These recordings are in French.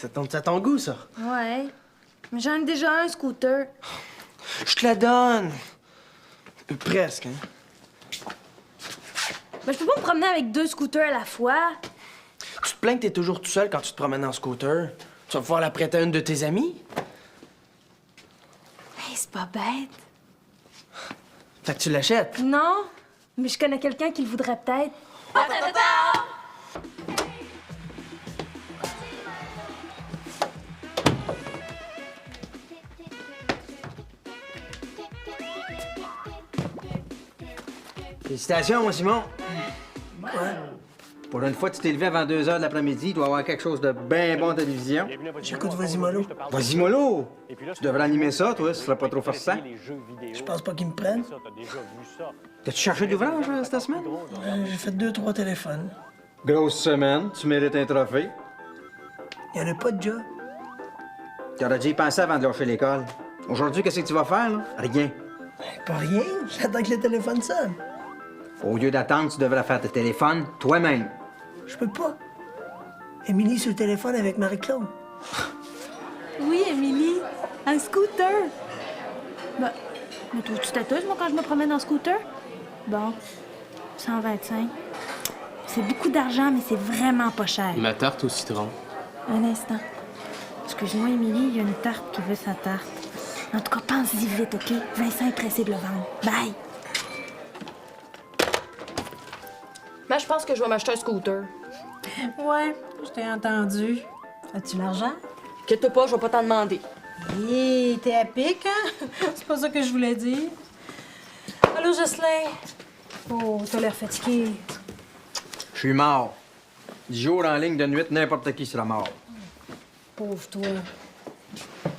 Ça tombe à ton goût, ça. Ouais. Mais j'en ai déjà un scooter. Je te la donne. Presque, hein. Ben, je peux pas me promener avec 2 scooters à la fois. Tu te plains que t'es toujours tout seul quand tu te promènes en scooter. Tu vas pouvoir la prêter à une de tes amies. Hey, c'est pas bête. Fait que tu l'achètes. Non, mais je connais quelqu'un qui le voudrait peut-être. Félicitations, mon Simon. Pour une fois, tu t'es levé avant 2 heures de l'après-midi. Il doit y avoir quelque chose de bien bon à la télévision. J'écoute Vas-y Mollo. Vas-y, mollo! Tu devrais animer ça, toi, ce serait pas trop forçant. Je pense pas qu'ils me prennent. T'as-tu cherché d'ouvrage cette semaine? J'ai fait 2-3 téléphones. Grosse semaine, tu mérites un trophée. Il y en a pas de job. T'aurais dû y penser avant de lâcher l'école. Aujourd'hui, qu'est-ce que tu vas faire, là? Rien. Pas rien, j'attends que le téléphone sonne. Au lieu d'attendre, tu devrais faire tes téléphones toi-même. Je peux pas. Émilie sur le téléphone avec Marie-Claude. Oui, Émilie. Un scooter. Ben, mais toi, tu t'attoses, moi, quand je me promène en scooter? Bon, 125. C'est beaucoup d'argent, mais c'est vraiment pas cher. Ma tarte au citron. Un instant. Excuse-moi, Émilie, il y a une tarte qui veut sa tarte. En tout cas, pense-y vite, OK? Vincent est pressé de le vendre. Bye! Mais je pense que je vais m'acheter un scooter. Ouais, je t'ai entendu. As-tu l'argent? Inquiète-toi pas, je vais pas t'en demander. Hé, t'es à pic, hein? C'est pas ça que je voulais dire. Allô, Jocelyn? Oh, t'as l'air fatigué. Je suis mort. 10 jours en ligne de nuit, n'importe qui sera mort. Pauvre toi.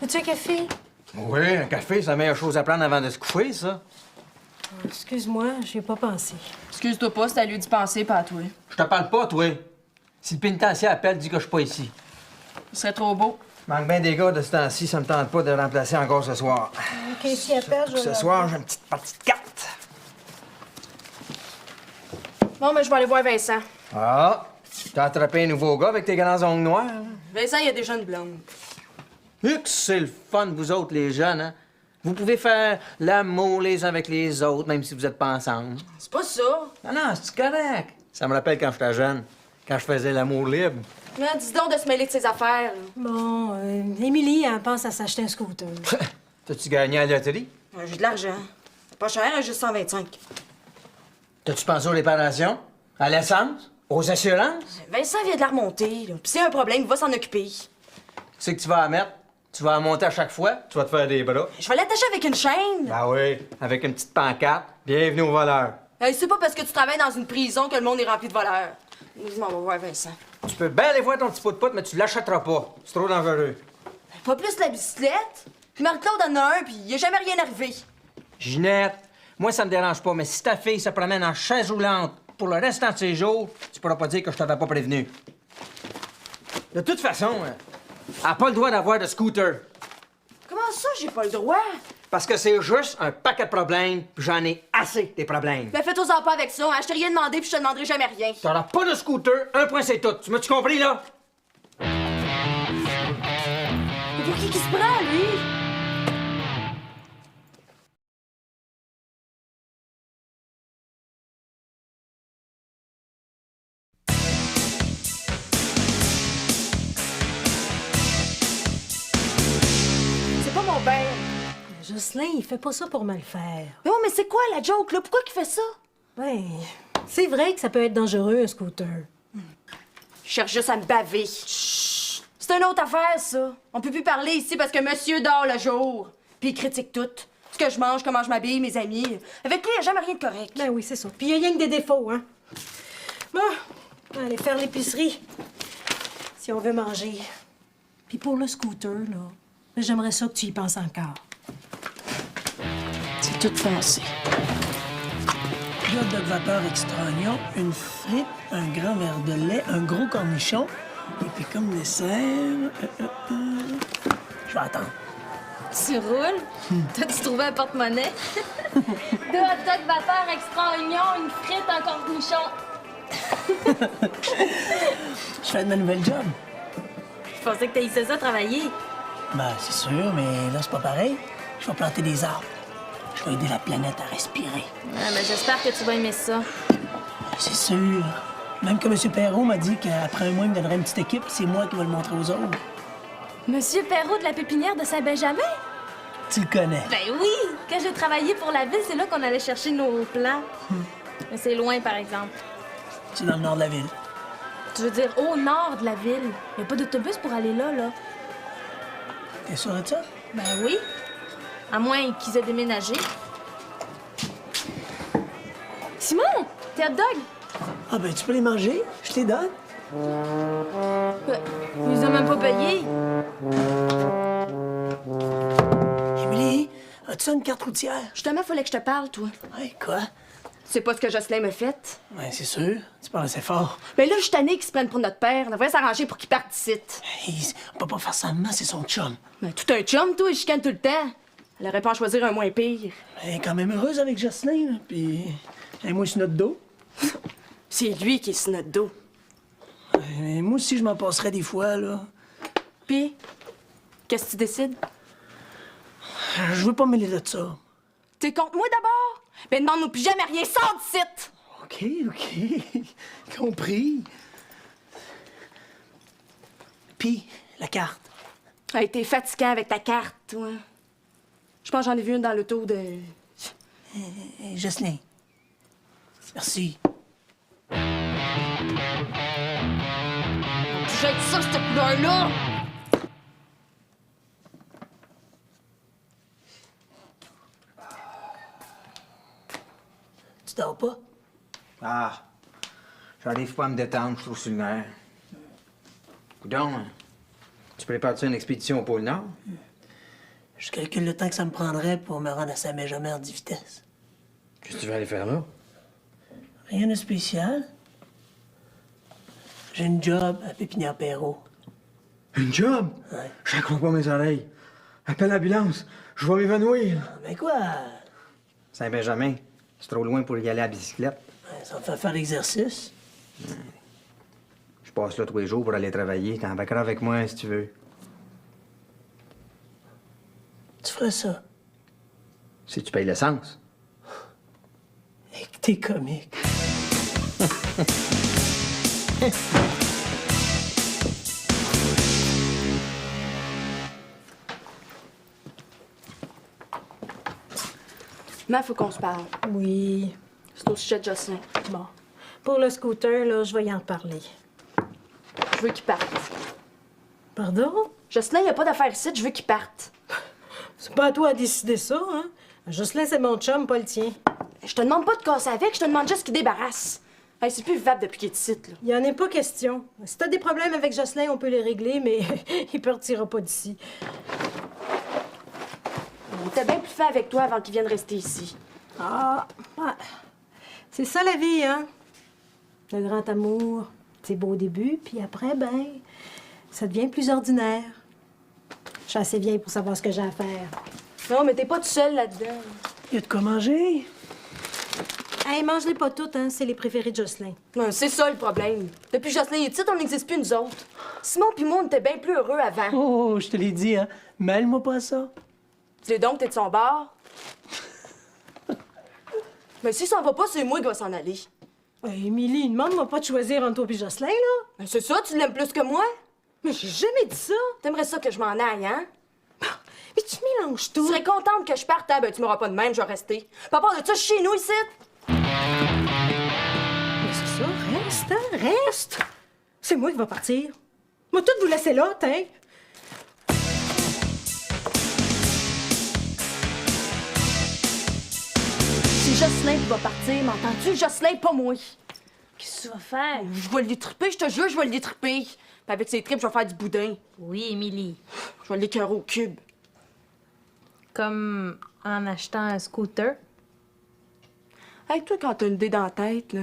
Veux-tu un café? Oui, un café, c'est la meilleure chose à prendre avant de se coucher, ça. Excuse-moi, j'y ai pas pensé. Excuse-toi pas, c'est à lui d'y penser, pas à toi. Je te parle pas, toi. Si le pénitencier appelle, dis que je suis pas ici. Ce serait trop beau. Manque bien des gars de ce temps-ci, ça me tente pas de remplacer encore ce soir. OK, si appelle, je vais... Ce soir, j'ai une petite partie de cartes. Bon, mais je vais aller voir Vincent. Ah, t'as attrapé un nouveau gars avec tes grands ongles noirs. Hein? Vincent, il y a déjà une blonde. C'est le fun, vous autres, les jeunes, hein? Vous pouvez faire l'amour les uns avec les autres, même si vous êtes pas ensemble. C'est pas ça. Non, c'est correct. Ça me rappelle quand j'étais jeune, quand je faisais l'amour libre. Mais dis donc de se mêler de ses affaires. Là. Bon, Émilie, elle pense à s'acheter un scooter. T'as-tu gagné à la loterie? J'ai de l'argent. C'est pas cher, juste 125. T'as-tu pensé aux réparations? À l'essence? Aux assurances? Vincent vient de la remonter. Là. Puis s'il y a un problème, il va s'en occuper. C'est que tu vas la mettre? Tu vas la monter à chaque fois? Tu vas te faire des bras? Je vais l'attacher avec une chaîne. Ah oui, avec une petite pancarte. Bienvenue aux voleurs. C'est pas parce que tu travailles dans une prison que le monde est rempli de voleurs. Dis-moi, on va voir Vincent. Tu peux bien aller voir ton petit pot de pote, mais tu l'achèteras pas. C'est trop dangereux. Pas plus la bicyclette. Puis Marie-Claude en a un, puis il est jamais rien arrivé. Ginette, moi, ça me dérange pas, mais si ta fille se promène en chaise roulante pour le restant de ses jours, tu pourras pas dire que je t'avais pas prévenu. De toute façon, elle n'a pas le droit d'avoir de scooter. Comment ça, j'ai pas le droit? Parce que c'est juste un paquet de problèmes, puis j'en ai assez des problèmes. Ben fais-toi-en pas avec ça, hein. Je t'ai rien demandé, puis je te demanderai jamais rien. T'auras pas de scooter, un point c'est tout. Tu m'as-tu compris, là? Mais pour qui se prend, lui? C'est pas mon père. Jocelyn, il fait pas ça pour mal faire. Mais oh, mais c'est quoi la joke, là? Pourquoi il fait ça? Ben, c'est vrai que ça peut être dangereux, un scooter. Je cherche juste à me baver. Chut! C'est une autre affaire, ça. On peut plus parler ici parce que monsieur dort le jour. Puis il critique tout. Ce que je mange, comment je m'habille, mes amis. Avec lui, il n'y a jamais rien de correct. Ben oui, c'est ça. Puis il y a rien que des défauts, hein. Bon, on va aller faire l'épicerie. Si on veut manger. Puis pour le scooter, là, ben, j'aimerais ça que tu y penses encore. C'est tout pensé. Pilote de vapeur extra oignon, une frite, un grand verre de lait, un gros cornichon. Et puis comme dessert... Je vais attendre. Tu roules? T'as-tu trouvé un porte-monnaie? 2 hot dogs vapeur extra oignon, une frite, un cornichon. Je fais de ma nouvelle job. Je pensais que t'haïssais ça travailler. Ben, c'est sûr, mais là, c'est pas pareil. Je vais planter des arbres. Je vais aider la planète à respirer. Ouais, mais j'espère que tu vas aimer ça. C'est sûr. Même que M. Perrault m'a dit qu'après un mois, il me donnerait une petite équipe, c'est moi qui vais le montrer aux autres. Monsieur Perrault de la pépinière de Saint-Benjamin? Tu le connais. Ben oui! Quand j'ai travaillé pour la ville, c'est là qu'on allait chercher nos plants. Mais c'est loin, par exemple. C'est dans le nord de la ville. Tu veux dire au nord de la ville. Il n'y a pas d'autobus pour aller là. T'es sûr de ça? Ben oui. À moins qu'ils aient déménagé. Simon! Tes hot dogs? Ah ben, tu peux les manger. Je te les donne. Ils les ont même pas payés. Émilie, as-tu une carte routière? Justement, fallait que je te parle, toi. Ouais, quoi? C'est pas ce que Jocelyn me fait. Ouais, c'est sûr. Tu parles assez fort. Ben là, je suis tannée qu'ils se prennent pour notre père. On devrait s'arranger pour qu'il parte d'ici. Hey, on peut pas faire ça maman, c'est son chum. Ben, tout un chum, toi, il chicane tout le temps. Elle aurait pas à choisir un moins pire. Elle est quand même heureuse avec Jocelyn, là. Puis, moi, sur notre dos. C'est lui qui est sur notre dos. Mais moi aussi, je m'en passerais des fois, là. Puis, qu'est-ce que tu décides? Je veux pas me mêler de ça. T'es contre moi d'abord? Ben, demande-nous plus jamais rien, sors d'ici! OK. Compris. Puis, la carte. Hey, t'es fatigant avec ta carte, toi. Je pense que j'en ai vu une dans l'auto de... Jocelyn. Merci. Jette ça, cette couleur-là! Tu dors pas? Ah, j'arrive pas à me détendre, je trouve sur le nerf. Coudonc, tu prépares-tu une expédition au pôle Nord? Je calcule le temps que ça me prendrait pour me rendre à Saint-Benjamin en 10 vitesses. Qu'est-ce que tu vas aller faire là? Rien de spécial. J'ai une job à Pépinière Perrault. Une job? Ouais. Je raconte pas mes oreilles. Appelle l'ambulance, je vais m'évanouir. Mais quoi? Saint-Benjamin, c'est trop loin pour y aller à bicyclette. Ouais, ça me fait faire l'exercice. Je passe là tous les jours pour aller travailler. T'embarqueras avec moi si tu veux. Tu ferais ça? Si tu payes l'essence. Et que t'es comique. Mais faut qu'on se parle. Oui. C'est au sujet de Jocelyn. Bon. Pour le scooter, là, je vais y en reparler. Je veux qu'il parte. Pardon? Jocelyn, il a pas d'affaire ici, je veux qu'il parte. C'est pas à toi à décider ça, hein? Jocelyn, c'est mon chum, pas le tien. Je te demande pas de casser avec, je te demande juste qu'il débarrasse. Hey, c'est plus vivable depuis qu'il est ici, là. Il y en est pas question. Si t'as des problèmes avec Jocelyn, on peut les régler, mais il partira pas d'ici. On était bien plus fait avec toi avant qu'il vienne rester ici. Ah, ouais. C'est ça la vie, hein? Le grand amour, c'est beau au début, puis après, ben, ça devient plus ordinaire. Je suis assez vieille pour savoir ce que j'ai à faire. Non, mais t'es pas tout seul là-dedans. Y a de quoi manger? Hey, mange-les pas toutes, hein? C'est les préférés de Jocelyn. Non, c'est ça le problème. Depuis que Jocelyn est ici, on n'existe plus nous autres. Simon pis moi, on était bien plus heureux avant. Oh, je te l'ai dit, hein? Mêle-moi pas à ça. Dis donc, t'es de son bord. Mais s'il s'en va pas, c'est moi qui va s'en aller. Hey, Émilie, demande-moi pas de choisir entre toi et Jocelyn, là. Ben, c'est ça, tu l'aimes plus que moi? Mais j'ai jamais dit ça. T'aimerais ça que je m'en aille, hein? Mais tu mélanges Tu tout. serais contente que je parte, hein? Ben, tu m'auras pas de même, je vais rester. Pas part de ça, je suis chez nous, ici. Mais c'est ça, reste, hein? Reste. C'est moi qui va partir. Moi, tout vous laisser là, t'in. C'est Jocelyn qui va partir, m'entends-tu? Jocelyn, pas moi. Qu'est-ce que tu vas faire? Je vais l'étriper, je te jure, je vais l'étriper. Puis avec ses tripes, je vais faire du boudin. Oui, Émilie. Je vais l'écœurer au cube. Comme en achetant un scooter. Hey, toi, quand t'as une idée dans la tête, là.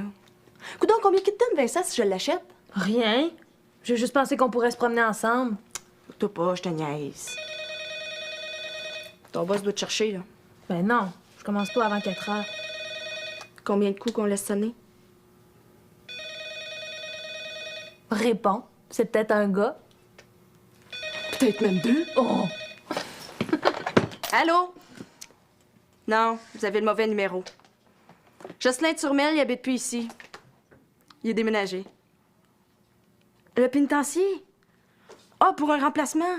Coudonc, combien qu'il te donne, Vincent, si je l'achète? Rien. J'ai juste pensé qu'on pourrait se promener ensemble. Toi pas, je te niaise. Ton boss doit te chercher, là. Ben non, je commence pas avant 4 heures. Combien de coups qu'on laisse sonner? Réponds. C'est peut-être un gars. Peut-être même 2. Oh! Allô? Non, vous avez le mauvais numéro. Jocelyn Turmel, il habite plus ici. Il est déménagé. Le pénitencier? Ah, pour un remplacement?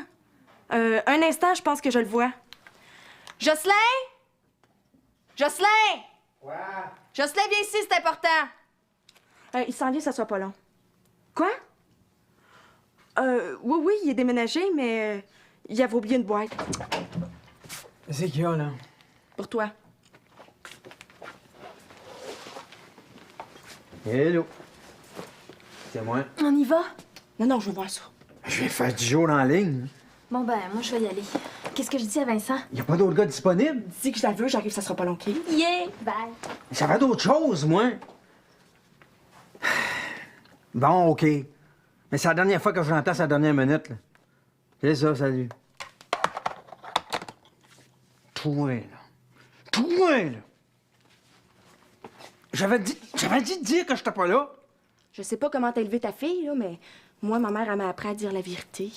Un instant, je pense que je le vois. Jocelyn? Jocelyn! Quoi? Jocelyn, viens ici, c'est important. Il s'en vient, ça soit pas long. Quoi? Oui, il est déménagé, mais il avait oublié une boîte. C'est qu'il y a, là? Pour toi. Hello. C'est moi. On y va? Non, je veux voir ça. Je vais faire du jour en ligne. Bon, ben, moi, je vais y aller. Qu'est-ce que je dis à Vincent? Y a pas d'autres gars disponibles? Dis que je la veux, j'arrive, ça sera pas long, OK? Yeah! Bye! J'avais d'autres choses, moi. Bon, OK. Mais c'est la dernière fois que je remplace la dernière minute, là. C'est ça, salut. Toi, là. Toi, là. J'avais dit de dire que j'étais pas là. Je sais pas comment t'as élevé ta fille, là, mais moi, ma mère, elle m'a appris à dire la vérité.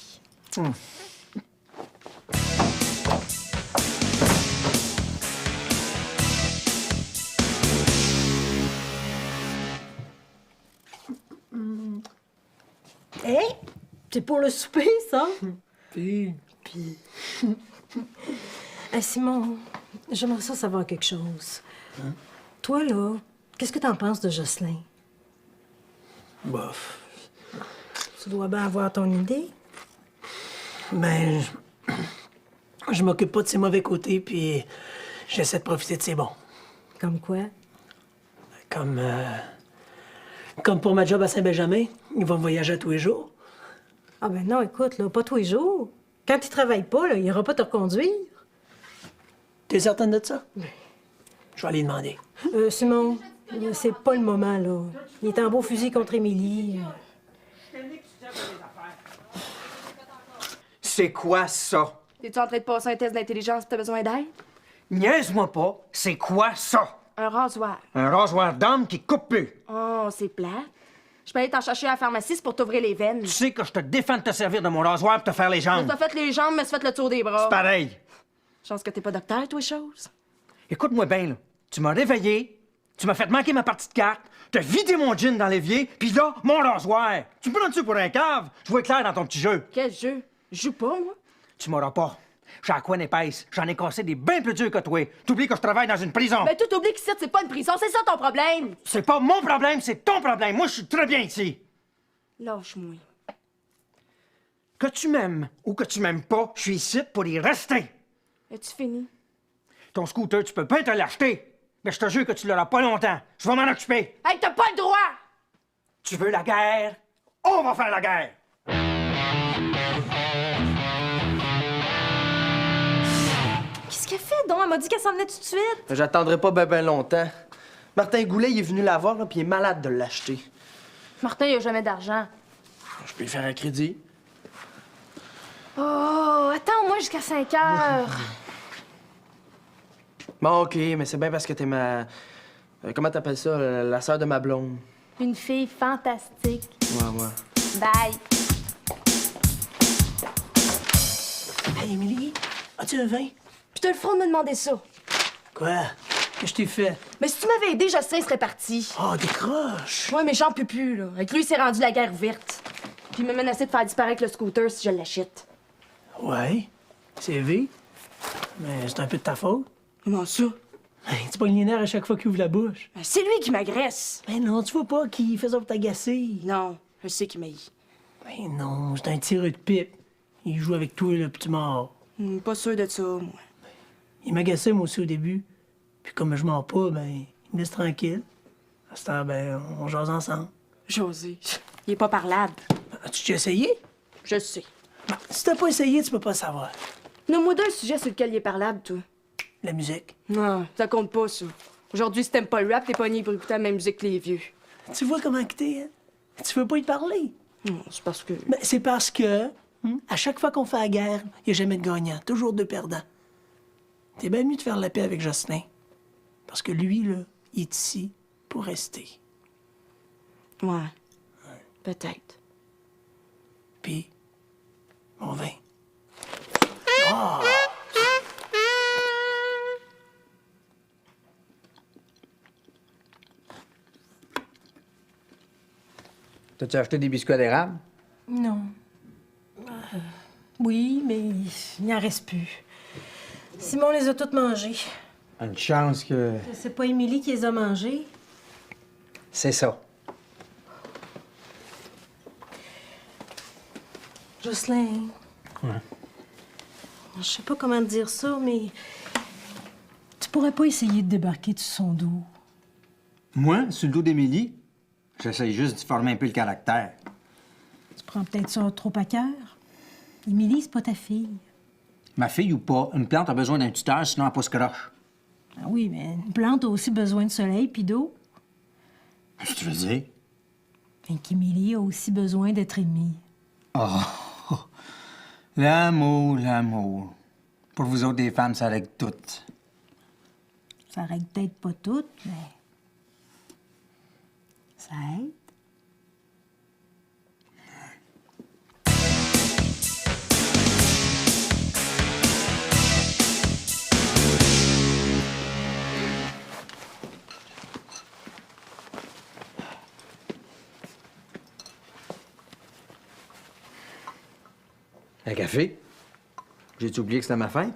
Hé, c'est pour le souper, ça? Puis, Simon, j'aimerais ça savoir quelque chose. Toi, là, qu'est-ce que t'en penses de Jocelyn? bof. Tu dois bien avoir ton idée. Ben, je m'occupe pas de ses mauvais côtés, puis j'essaie de profiter de ses bons. Comme quoi? Comme, comme pour ma job à Saint-Benjamin, il va voyager tous les jours. Ah ben non, écoute, là, pas tous les jours. Quand il travaille pas, là, il ira pas te reconduire. T'es certaine de ça? Je vais aller demander. Simon, c'est pas le moment, là. Il est en beau fusil contre Émilie. C'est quoi ça? T'es-tu en train de passer un test d'intelligence et t'as besoin d'aide? Niaise-moi pas. C'est quoi ça? Un rasoir. Un rasoir d'homme qui coupe plus. Oh, c'est plate. Je peux aller t'en chercher à la pharmacie, c'est pour t'ouvrir les veines. Tu sais que je te défends de te servir de mon rasoir pour te faire les jambes. T'as fait les jambes, mais t'as fait le tour des bras. C'est pareil. Chance que t'es pas docteur, toi, chose. Écoute-moi bien, là. Tu m'as réveillé, tu m'as fait manquer ma partie de carte, t'as vidé mon jean dans l'évier, puis là, mon rasoir. Tu me prends dessus pour un cave? Je vois clair dans ton petit jeu. Quel jeu? Je joue pas, moi. Tu m'auras pas. J'ai la couenne épaisse. J'en ai cassé des bien plus durs que toi. T'oublies que je travaille dans une prison. Ben, tout oublie qu'ici, c'est pas une prison. C'est ça ton problème. C'est pas mon problème, c'est ton problème. Moi, je suis très bien ici. Lâche-moi. Que tu m'aimes ou que tu m'aimes pas, je suis ici pour y rester. As-tu fini? Ton scooter, tu peux bien te l'acheter. Mais je te jure que tu l'auras pas longtemps. Je vais m'en occuper. Hey, t'as pas le droit! Tu veux la guerre? On va faire la guerre. Qu'est-ce qu'elle fait, donc? Elle m'a dit qu'elle s'en venait tout de suite. J'attendrai pas ben longtemps. Martin Goulet, il est venu la voir, là, puis il est malade de l'acheter. Martin, il a jamais d'argent. Je peux lui faire un crédit. Oh, attends-moi jusqu'à 5 heures. Bon, OK, mais c'est bien parce que t'es ma... comment t'appelles ça? La sœur de ma blonde. Une fille fantastique. Ouais. Bye. Hey, Émilie, as-tu un vin? Puis t'as le front de me demander ça. Quoi? Que je t'ai fait? Mais si tu m'avais aidé, Jocelyn serait parti. Oh, décroche! Ouais, mais j'en peux plus, là. Avec lui, c'est rendu la guerre ouverte. Puis il m'a menacé de faire disparaître le scooter si je l'achète. Ouais, c'est V. Mais c'est un peu de ta faute. Comment ça? Hey, tu pognes les nerfs à chaque fois qu'il ouvre la bouche. Ben, c'est lui qui m'agresse. Mais non, tu vois pas qu'il fait ça pour t'agacer. Non, je sais qu'il m'haït. Mais non, c'est un tireur de pipe. Il joue avec toi, le petit mort. Pas sûr de ça, moi. Il m'agaçait, moi aussi, au début. Puis comme je mens pas, ben, il me laisse tranquille. À ce temps, ben, on jase ensemble. José, il est pas parlable. As-tu déjà essayé? Je sais. Non, si t'as pas essayé, tu peux pas savoir. Nomme-moi deux sujets sur lesquels il est parlable, toi. La musique. Non, ça compte pas, ça. Aujourd'hui, si t'aimes pas le rap, t'es pogné pour écouter la même musique que les vieux. Tu vois comment que t'es, hein? Tu veux pas y parler? Non, c'est parce que... Ben, c'est parce que, à chaque fois qu'on fait la guerre, il a jamais de gagnant, toujours deux perdants. T'es bien mieux de faire la paix avec Jocelyn. Parce que lui, là, il est ici pour rester. Ouais. Peut-être. Puis, mon vin. T'as-tu acheté des biscuits d'érable? Non. Oui, mais il n'y en reste plus. Simon les a toutes mangés. Une chance que... C'est pas Émilie qui les a mangés. C'est ça. Jocelyn. Ouais. Je sais pas comment te dire ça, mais tu pourrais pas essayer de débarquer de son dos. Moi, sur le dos d'Émilie, j'essaye juste de former un peu le caractère. Tu prends peut-être ça trop à cœur. Émilie, c'est pas ta fille. Ma fille ou pas, une plante a besoin d'un tuteur, sinon elle pousse croche. Ah oui, mais une plante a aussi besoin de soleil puis d'eau. Qu'est-ce que tu veux dire? Fait qu'Émilie a aussi besoin d'être aimée. Oh! L'amour, l'amour. Pour vous autres, les femmes, ça règle tout. Ça règle peut-être pas tout, mais ça aide. Un café? J'ai-tu oublié que c'était ma fête?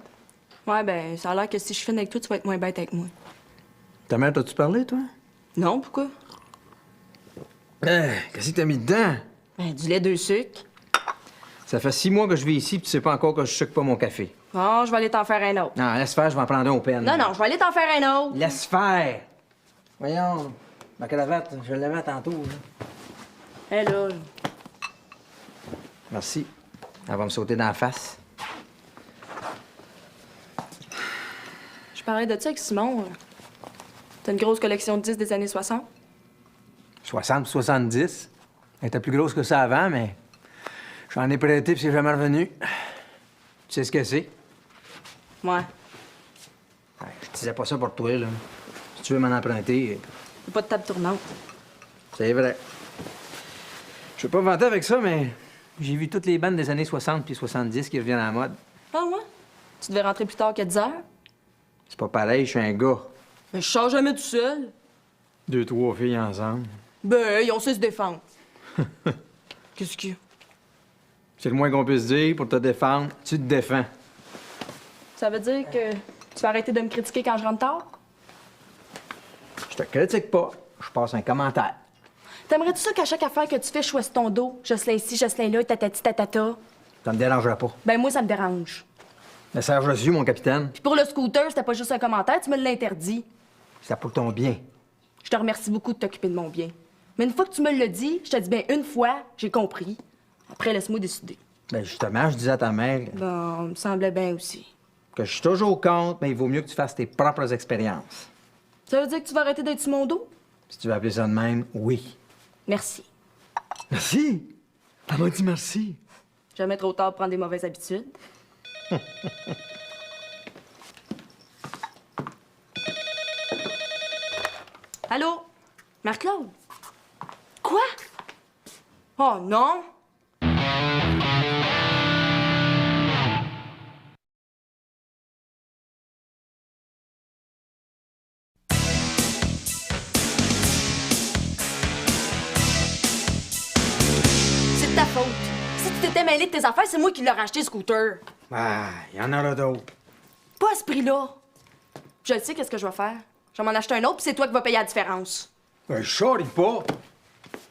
Ouais, ben, ça a l'air que si je filme avec toi, tu vas être moins bête avec moi. Ta mère, t'as-tu parlé, toi? Non, pourquoi? Qu'est-ce que t'as mis dedans? Ben, du lait, 2 sucres. Ça fait 6 mois que je vis ici, puis tu sais pas encore que je sucre pas mon café. Bon, je vais aller t'en faire un autre. Non, laisse faire, je vais en prendre un au peine. Non, non, je vais aller t'en faire un autre. Laisse faire! Voyons, ma cravate, je l'avais tantôt, là. Hé, là. Merci. Elle va me sauter dans la face. Je parlais de ça avec Simon. T'as une grosse collection de 10 des années 60? 60 ou 70. Elle était plus grosse que ça avant, mais j'en ai prêté puis c'est jamais revenu. Tu sais ce que c'est? Ouais. Ouais, je disais pas ça pour toi, là. Si tu veux m'en emprunter, Y'a pas de table tournante. c'est vrai. Je veux pas vanter avec ça, mais j'ai vu toutes les bandes des années 60 puis 70 qui reviennent à la mode. Ah, ouais? Tu devais rentrer plus tard qu'à 10 heures? C'est pas pareil, je suis un gars. Mais je sors jamais tout seul. 2, 3 filles ensemble. Ben, ils ont su se défendre. Qu'est-ce qu'il y a? C'est le moins qu'on puisse dire. Pour te défendre, tu te défends. Ça veut dire que tu vas arrêter de me critiquer quand je rentre tard? Je te critique pas. Je passe un commentaire. T'aimerais-tu ça qu'à chaque affaire que tu fais, je choisis ton dos? Jocelyn ici, Jocelyn là, tatati tatata. Ça me dérangera pas. Ben, moi, ça me dérange. Message reçu, mon capitaine. Puis pour le scooter, c'était pas juste un commentaire, tu me l'interdis. C'est pour ton bien. Je te remercie beaucoup de t'occuper de mon bien. Mais une fois que tu me l'as dit, je te dis bien une fois, j'ai compris. Après, laisse-moi décider. Ben justement, je disais à ta mère Bon, me semblait bien aussi. que je suis toujours contre, mais il vaut mieux que tu fasses tes propres expériences. Ça veut dire que tu vas arrêter d'être sur mon dos? Si tu veux appeler ça de même, oui. Merci. Merci. Elle m'a dit merci. Jamais trop tard pour prendre des mauvaises habitudes. Allô? Marc-Claude? Quoi? Oh non! C'est de ta faute. Si tu t'étais mêlé de tes affaires, c'est moi qui l'ai racheté, le scooter. Ah, il y en aura d'autres. Pas à ce prix-là. Je le sais, qu'est-ce que je vais faire. Je vais m'en acheter un autre, puis c'est toi qui vas payer la différence. Ben, je charrie pas.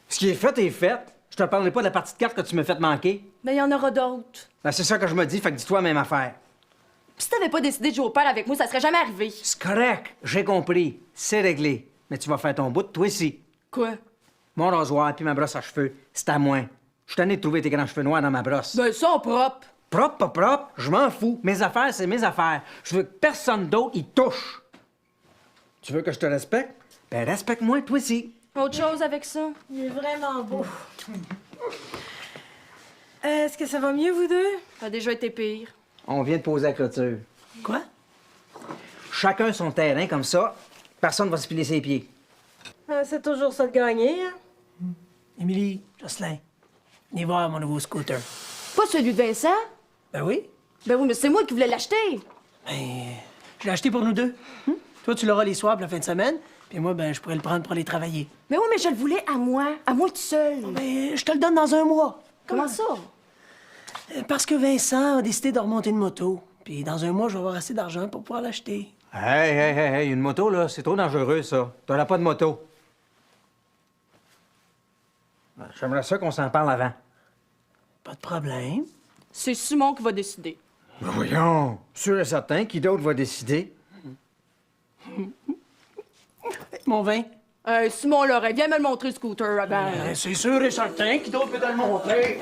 Ce qui est fait est fait. Je te parlerai pas de la partie de carte que tu m'as fait manquer. Ben, il y en aura d'autres. Ben, c'est ça que je me dis, fait que dis-toi la même affaire. Puis si t'avais pas décidé de jouer au père avec moi, ça serait jamais arrivé. C'est correct, j'ai compris. C'est réglé. Mais tu vas faire ton bout, toi aussi. Quoi? Mon rasoir puis ma brosse à cheveux, c'est à moi. Je suis tanné de trouver tes grands cheveux noirs dans ma brosse. Ben, ça, en propre. Propre, pas propre, je m'en fous. Mes affaires, c'est mes affaires. Je veux que personne d'autre y touche. Tu veux que je te respecte? Ben, respecte-moi, toi aussi. Autre chose avec ça? Il est vraiment beau. Est-ce que ça va mieux, vous deux? Ça a déjà été pire. On vient de poser la clôture. Quoi? Chacun son terrain, comme ça, personne va se piler ses pieds. C'est toujours ça de gagner, hein? Émilie, Jocelyn, venez voir mon nouveau scooter. Pas celui de Vincent? Ben oui, Ben oui, mais c'est moi qui voulais l'acheter. Ben, je l'ai acheté pour nous deux. Toi, tu l'auras les soirs pour la fin de semaine, puis moi, ben, je pourrais le prendre pour aller travailler. Ben oui, mais je le voulais à moi tout seul. Ben, je te le donne dans un mois. Comment ça? Parce que Vincent a décidé de remonter une moto. Puis dans un mois, je vais avoir assez d'argent pour pouvoir l'acheter. Hey, une moto, là, c'est trop dangereux, ça. T'auras pas de moto. J'aimerais ça qu'on s'en parle avant. Pas de problème. C'est Simon qui va décider. Ben voyons, sûr et certain, qui d'autre va décider? Mon vin? Simon Lorrain, viens me le montrer, scooter, avant. C'est sûr et certain qui d'autre peut te le montrer.